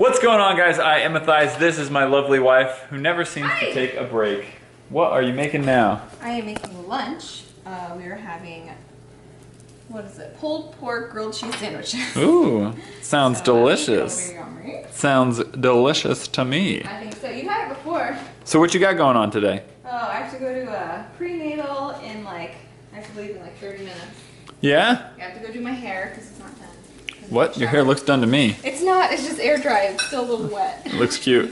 What's going on, guys? I am Matthias. This is my lovely wife who never seems to take a break. What are you making now? I am making lunch. We are having, what is it? Pulled pork grilled cheese sandwiches. Ooh, sounds delicious. Yummy. Sounds delicious to me. I think so. You've had it before. So what you got going on today? Oh, I have to go to a prenatal in I have to leave in 30 minutes. Yeah? I have to go do my hair because it's not done. What? Your hair looks done to me. It's not. It's just air dry. It's still a little wet. It looks cute.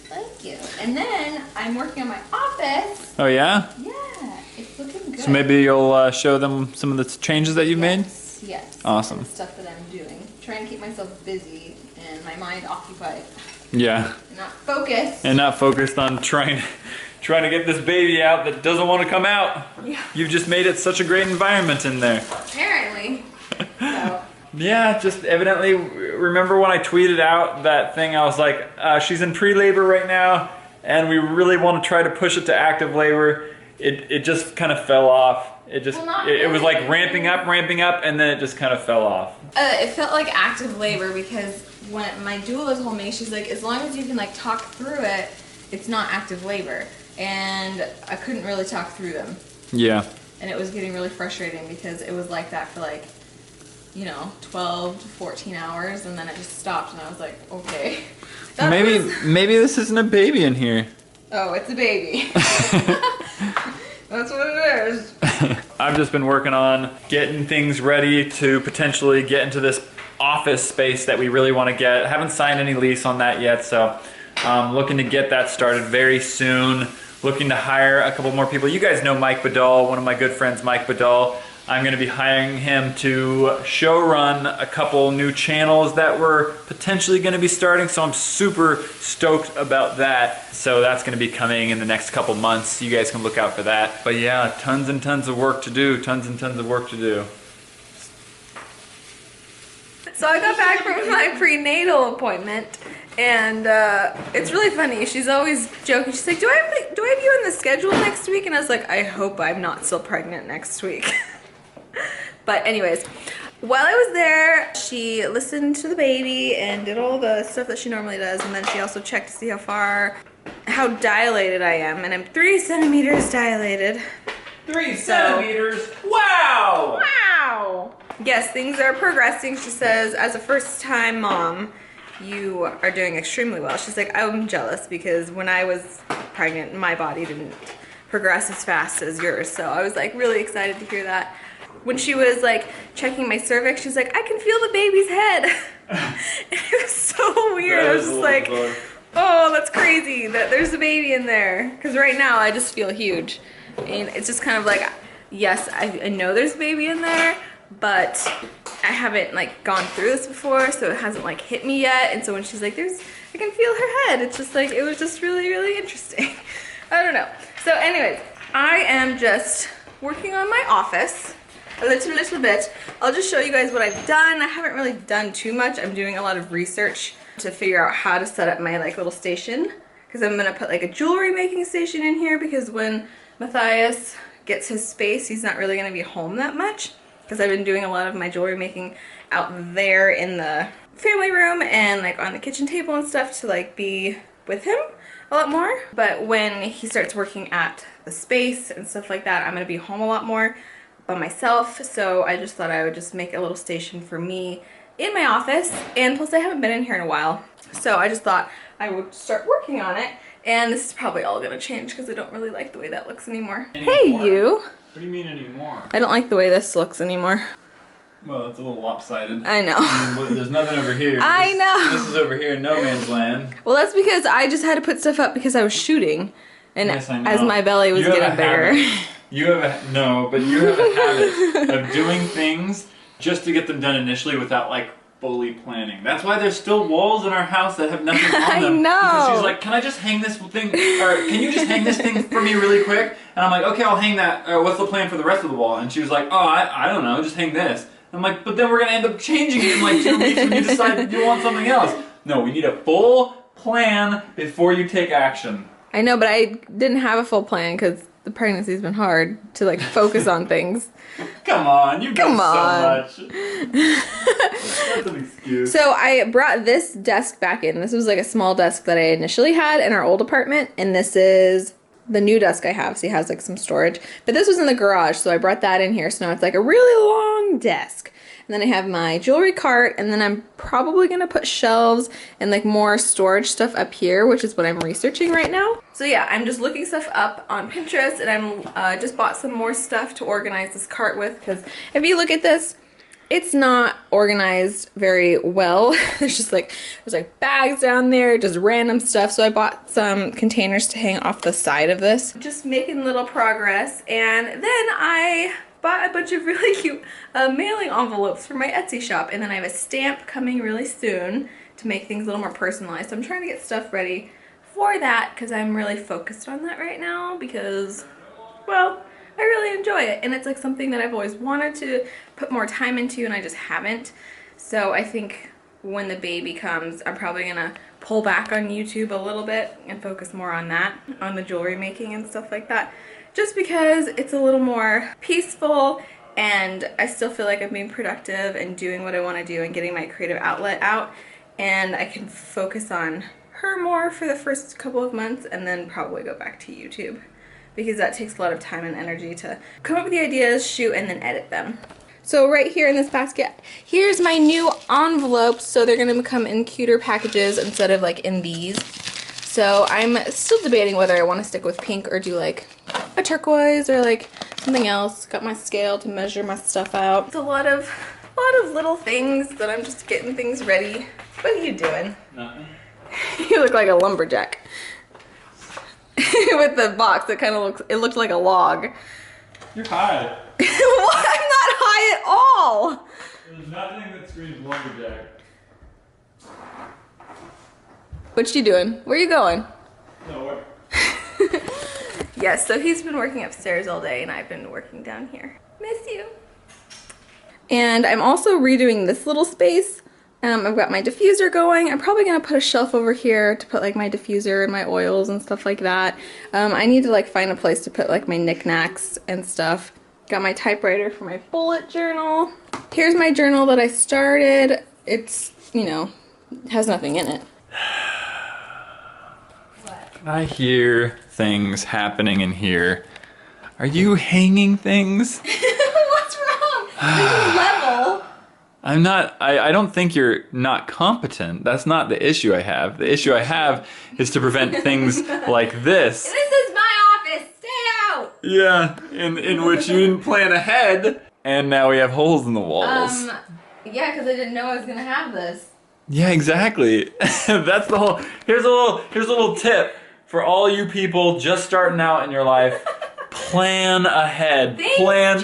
Thank you. And then I'm working on my office. Oh yeah? Yeah, it's looking good. So maybe you'll show them some of the changes that you've made? Yes. Awesome. And the stuff that I'm doing. Trying to keep myself busy and my mind occupied. Yeah. And not focused. And not focused on trying to get this baby out that doesn't want to come out. Yeah. You've just made it such a great environment in there. Apparently. So. Yeah, just evidently, remember when I tweeted out that thing, I was like, she's in pre-labor right now, and we really want to try to push it to active labor. It just kind of fell off. It just, it was like ramping up, and then it just kind of fell off. It felt like active labor because when my doula told me, she's like, as long as you can talk through it, it's not active labor. And I couldn't really talk through them. Yeah. And it was getting really frustrating because it was like that for 12 to 14 hours, and then it just stopped, and I was like, okay. Maybe this isn't a baby in here. Oh, it's a baby. That's what it is. I've just been working on getting things ready to potentially get into this office space that we really want to get. I haven't signed any lease on that yet, so I'm looking to get that started very soon. Looking to hire a couple more people. You guys know Mike Badal, one of my good friends, Mike Badal. I'm going to be hiring him to show run a couple new channels that we're potentially going to be starting, so I'm super stoked about that. So that's going to be coming in the next couple months. You guys can look out for that. But yeah, tons and tons of work to do. Tons and tons of work to do. So I got back from my prenatal appointment, and it's really funny. She's always joking. She's like, do I have you on the schedule next week? And I was like, I hope I'm not still pregnant next week. But anyways, while I was there, she listened to the baby and did all the stuff that she normally does, and then she also checked to see how dilated I am, and I'm 3 centimeters dilated. 3 centimeters? Wow! Wow! Yes, things are progressing. She says, as a first-time mom, you are doing extremely well. She's like, I'm jealous because when I was pregnant, my body didn't progress as fast as yours. So I was really excited to hear that. When she was checking my cervix, she's like, I can feel the baby's head. It was so weird. I was just like, oh, that's crazy that there's a baby in there. Because right now I just feel huge. And it's just kind of like, yes, I know there's a baby in there, but I haven't gone through this before, so it hasn't hit me yet. And so when she's like, I can feel her head, it's just it was just really, really interesting. I don't know. So anyways, I am just working on my office a little bit. I'll just show you guys what I've done. I haven't really done too much. I'm doing a lot of research to figure out how to set up my little station, because I'm gonna put a jewelry making station in here, because when Matthias gets his space, he's not really gonna be home that much, because I've been doing a lot of my jewelry making out there in the family room and on the kitchen table and stuff to be with him a lot more. But when he starts working at the space and stuff like that, I'm gonna be home a lot more by myself. So I just thought I would just make a little station for me in my office, and plus I haven't been in here in a while, so I just thought I would start working on it. And this is probably all gonna change because I don't really like the way that looks anymore. Hey you! What do you mean anymore? I don't like the way this looks anymore. Well, it's a little lopsided. I know. There's nothing over here. I know. This is over here in no man's land. Well, that's because I just had to put stuff up because I was shooting, and yes, I know. as my belly was getting bigger. You have a habit of doing things just to get them done initially without fully planning. That's why there's still walls in our house that have nothing on them. I know. Because she's like, can I just hang this thing, or can you just hang this thing for me really quick? And I'm like, okay, I'll hang that. What's the plan for the rest of the wall? And she was like, oh, I don't know, just hang this. I'm like, but then we're gonna end up changing it in 2 weeks when you decide you want something else. No, we need a full plan before you take action. I know, but I didn't have a full plan because the pregnancy's been hard to like focus on things. Come on, you've done on. so much. That's an excuse. So I brought this desk back in. This was like a small desk that I initially had in our old apartment, and this is the new desk I have, so it has like some storage. But this was in the garage, so I brought that in here, so now it's like a really long desk. And then I have my jewelry cart, and then I'm probably gonna put shelves and like more storage stuff up here, which is what I'm researching right now. So yeah, I'm just looking stuff up on Pinterest, and I'm just bought some more stuff to organize this cart with, because if you look at this, it's not organized very well. There's like bags down there, just random stuff. So I bought some containers to hang off the side of this. Just making little progress. And then I bought a bunch of really cute mailing envelopes for my Etsy shop. And then I have a stamp coming really soon to make things a little more personalized. So I'm trying to get stuff ready for that because I'm really focused on that right now because, well, I really enjoy it, and it's like something that I've always wanted to put more time into, and I just haven't. So I think when the baby comes, I'm probably gonna pull back on YouTube a little bit and focus more on that, on the jewelry making and stuff like that, just because it's a little more peaceful, and I still feel like I'm being productive and doing what I want to do and getting my creative outlet out, and I can focus on her more for the first couple of months and then probably go back to YouTube, because that takes a lot of time and energy to come up with the ideas, shoot, and then edit them. So right here in this basket, here's my new envelopes. So they're gonna come in cuter packages instead of like in these. So I'm still debating whether I wanna stick with pink or do like a turquoise or like something else. Got my scale to measure my stuff out. It's a lot of little things that I'm just getting things ready. What are you doing? Nothing. You look like a lumberjack. With the box, it looks like a log. You're high. What? I'm not high at all. There's nothing that screams lumberjack. What you doing? Where you going? Nowhere. Yes, so he's been working upstairs all day and I've been working down here. Miss you. And I'm also redoing this little space. I've got my diffuser going. I'm probably gonna put a shelf over here to put like my diffuser and my oils and stuff like that. I need to like find a place to put like my knickknacks and stuff. Got my typewriter for my bullet journal. Here's my journal that I started. It's, you know, has nothing in it. What? I hear things happening in here. Are you hanging things? What's wrong? This is level. I'm not, I don't think you're not competent. That's not the issue I have. The issue I have is to prevent things like this. This is my office. Stay out. Yeah, in which you didn't plan ahead, and now we have holes in the walls. Yeah, because I didn't know I was gonna have this. Yeah, exactly. That's the whole, here's a little tip for all you people just starting out in your life. Plan ahead. Plan.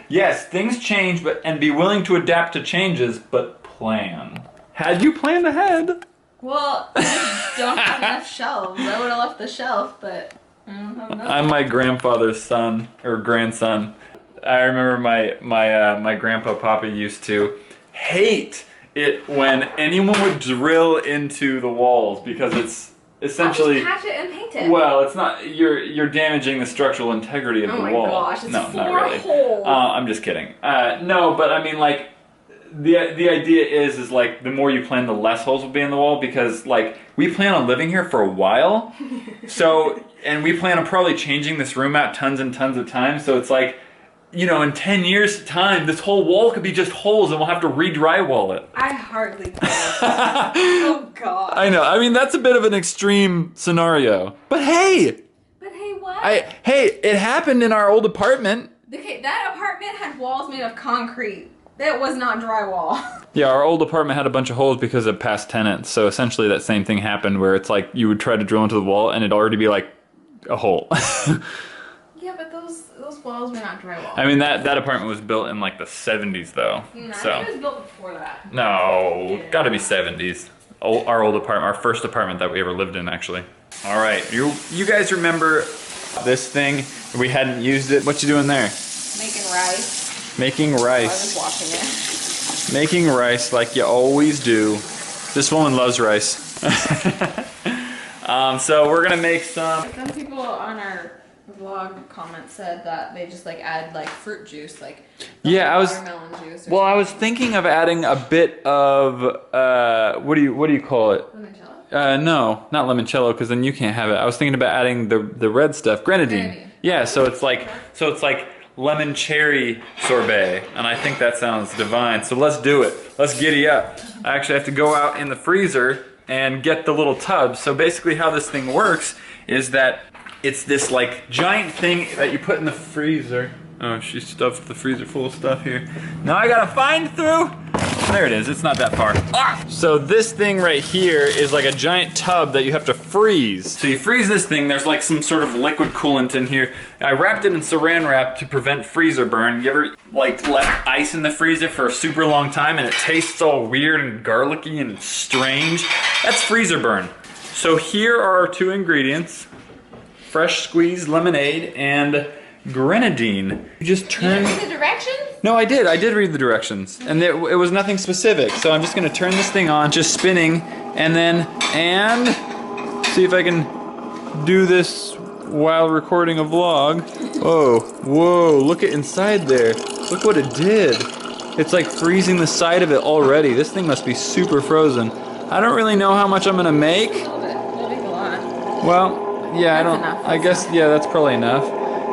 Yes, things change, and be willing to adapt to changes, but plan. Had you planned ahead? Well, I just don't have enough shelves. I would have left the shelf, but I don't have enough. I'm my grandfather's son, or grandson. I remember my grandpa Papa used to hate it when anyone would drill into the walls because it's essentially, I'll just patch it and paint it. well, it's not. You're damaging the structural integrity of the wall. Oh my gosh! It's no, 4 not really. holes. I'm just kidding. No, but I mean, like, the idea is like the more you plan, the less holes will be in the wall, because like we plan on living here for a while, so, and we plan on probably changing this room out tons and tons of times. So it's like, you know, in 10 years' time, this whole wall could be just holes, and we'll have to re-drywall it. I hardly do. Oh God. I know. I mean, that's a bit of an extreme scenario. But hey! But hey, what? Hey, it happened in our old apartment. Okay, that apartment had walls made of concrete. That was not drywall. Yeah, our old apartment had a bunch of holes because of past tenants. So essentially that same thing happened where it's like you would try to drill into the wall and it'd already be like a hole. Yeah, but those walls were not drywall. I mean, that apartment was built in like the 70s though. No, so. I think it was built before that. No, Yeah. gotta be 70s. Our old apartment, our first apartment that we ever lived in, actually. All right, you guys remember this thing? We hadn't used it. What you doing there? Making rice. Making I rice. was washing it. Making rice like you always do. This woman loves rice. So we're gonna make some. Some people on our vlog comment said that they just like add like fruit juice, like watermelon juice. Well, I was thinking of adding a bit of what do you call it? Limoncello? No, not limoncello, because then you can't have it. I was thinking about adding the red stuff, grenadine. Yeah, so it's like lemon cherry sorbet, and I think that sounds divine. So let's do it. Let's giddy up. I actually have to go out in the freezer and get the little tubs. So basically how this thing works is that it's this like giant thing that you put in the freezer. Oh, she stuffed the freezer full of stuff here. Now I gotta find through. There it is, it's not that far. Ah! So this thing right here is like a giant tub that you have to freeze. So you freeze this thing, there's like some sort of liquid coolant in here. I wrapped it in saran wrap to prevent freezer burn. You ever like left ice in the freezer for a super long time and it tastes all weird and garlicky and strange? That's freezer burn. So here are our two ingredients. Fresh squeezed lemonade and grenadine. You just turn. You didn't read the directions? No, I did read the directions. And it was nothing specific. So I'm just gonna turn this thing on, just spinning, and see if I can do this while recording a vlog. Whoa, look at inside there. Look what it did. It's like freezing the side of it already. This thing must be super frozen. I don't really know how much I'm gonna make. A little bit. It'll make a lot. Well, yeah, I guess, yeah, that's probably enough.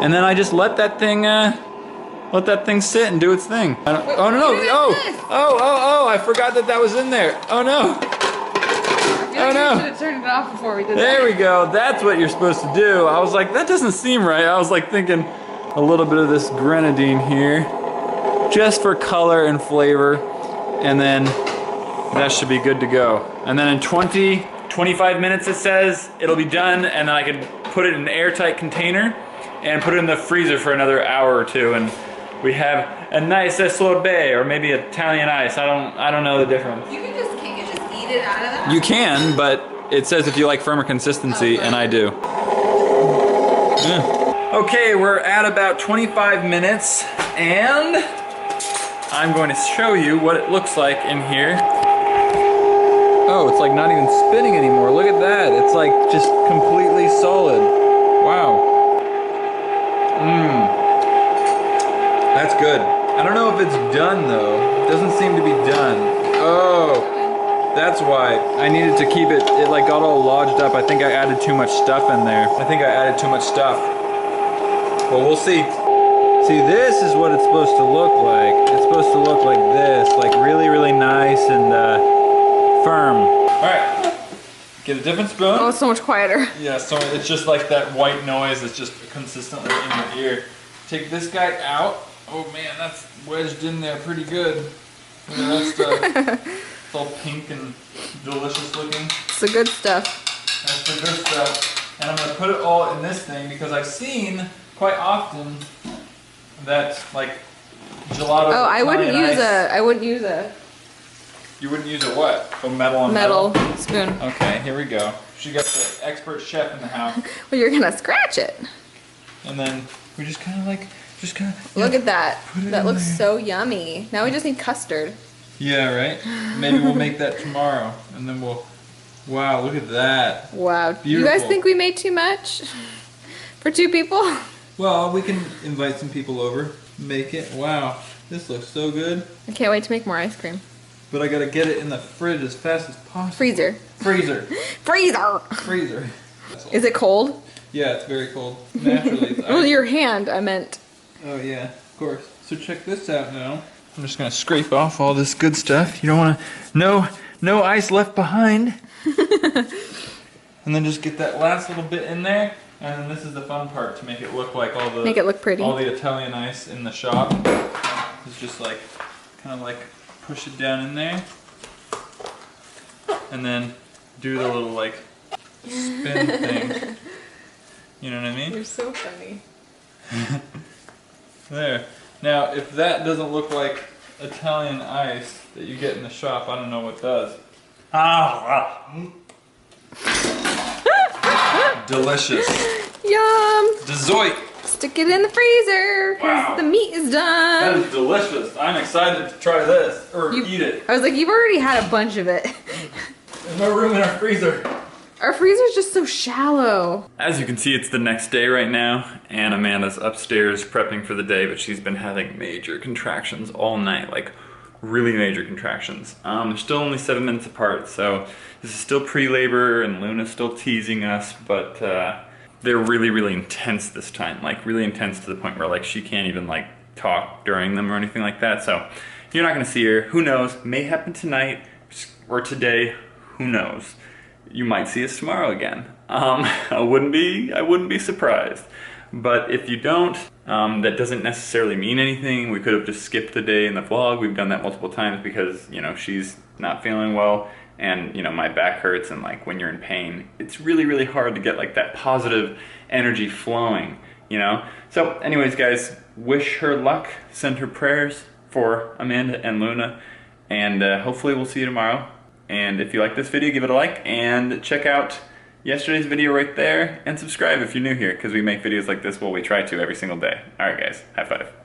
And then I just let that thing sit and do its thing. Oh no! I forgot that was in there. Oh no! Oh no! We should have turned it off before we did that. There we go. That's what you're supposed to do. I was like, that doesn't seem right. I was like thinking a little bit of this grenadine here, just for color and flavor, and then that should be good to go. And then in 25 minutes it says it'll be done, and then I can put it in an airtight container and put it in the freezer for another hour or two, and we have a nice sorbet, or maybe Italian ice. I don't know the difference. Can't you just eat it out of that? You can, but it says if you like firmer consistency, and I do. Yeah. Okay, we're at about 25 minutes, and I'm going to show you what it looks like in here. Oh, it's like not even spinning anymore. Look at that. It's like just completely solid. Wow. That's good. I don't know if it's done though. It doesn't seem to be done. Oh, that's why. I needed to keep it, it like got all lodged up. I think I added too much stuff in there. Well, we'll see. See, this is what it's supposed to look like. It's supposed to look like this, like really, really nice and firm. All right, get a different spoon. Oh, it's so much quieter. Yeah, so it's just like that white noise that's just consistently in your ear. Take this guy out. Oh man, that's wedged in there pretty good. Look at that stuff. It's all pink and delicious looking. It's the good stuff. That's the good stuff. And I'm gonna put it all in this thing because I've seen quite often that like gelato. Oh, I wouldn't use a. You wouldn't use a what? A metal spoon. Okay, here we go. She got the expert chef in the house. Well, you're gonna scratch it. And then we just kind of Look at that. That looks so yummy. Now we just need custard. Yeah, right? Maybe we'll make that tomorrow. And then wow, look at that. Wow. Beautiful. You guys think we made too much? For 2 people? Well, we can invite some people over, make it. Wow, this looks so good. I can't wait to make more ice cream. But I gotta get it in the fridge as fast as possible. Freezer. Is it cold? Yeah, it's very cold. Naturally. Well, your hand, I meant. Oh yeah, of course. So check this out now. I'm just gonna scrape off all this good stuff. You don't wanna, no ice left behind. And then just get that last little bit in there. And then this is the fun part, to make it look like make it look pretty. All the Italian ice in the shop. It's just like, kind of like push it down in there. And then do the little like spin thing. You know what I mean? You're so funny. There. Now, if that doesn't look like Italian ice that you get in the shop, I don't know what does. Delicious. Yum. Dezoit. Stick it in the freezer because the meat is That done. is delicious. I'm excited to try this, or eat it. I was like, you've already had a bunch of it. There's no room in our freezer. Our freezer's just so shallow. As you can see, it's the next day right now, and Amanda's upstairs prepping for the day, but she's been having major contractions all night, like really major contractions. They're still only 7 minutes apart, so this is still pre-labor, and Luna's still teasing us, but they're really, really intense this time, like really intense to the point where like she can't even like talk during them or anything like that. So you're not gonna see her. Who knows? May happen tonight or today. Who knows? You might see us tomorrow again. I wouldn't be surprised. But if you don't, that doesn't necessarily mean anything. We could have just skipped the day in the vlog. We've done that multiple times because, you know, she's not feeling well, and, you know, my back hurts, and like when you're in pain, it's really, really hard to get like that positive energy flowing, you know? So anyways, guys, wish her luck, send her prayers for Amanda and Luna, and hopefully we'll see you tomorrow. And if you like this video, give it a like, and check out yesterday's video right there, and subscribe if you're new here, because we make videos like this, well, we try to every single day. All right, guys, high five.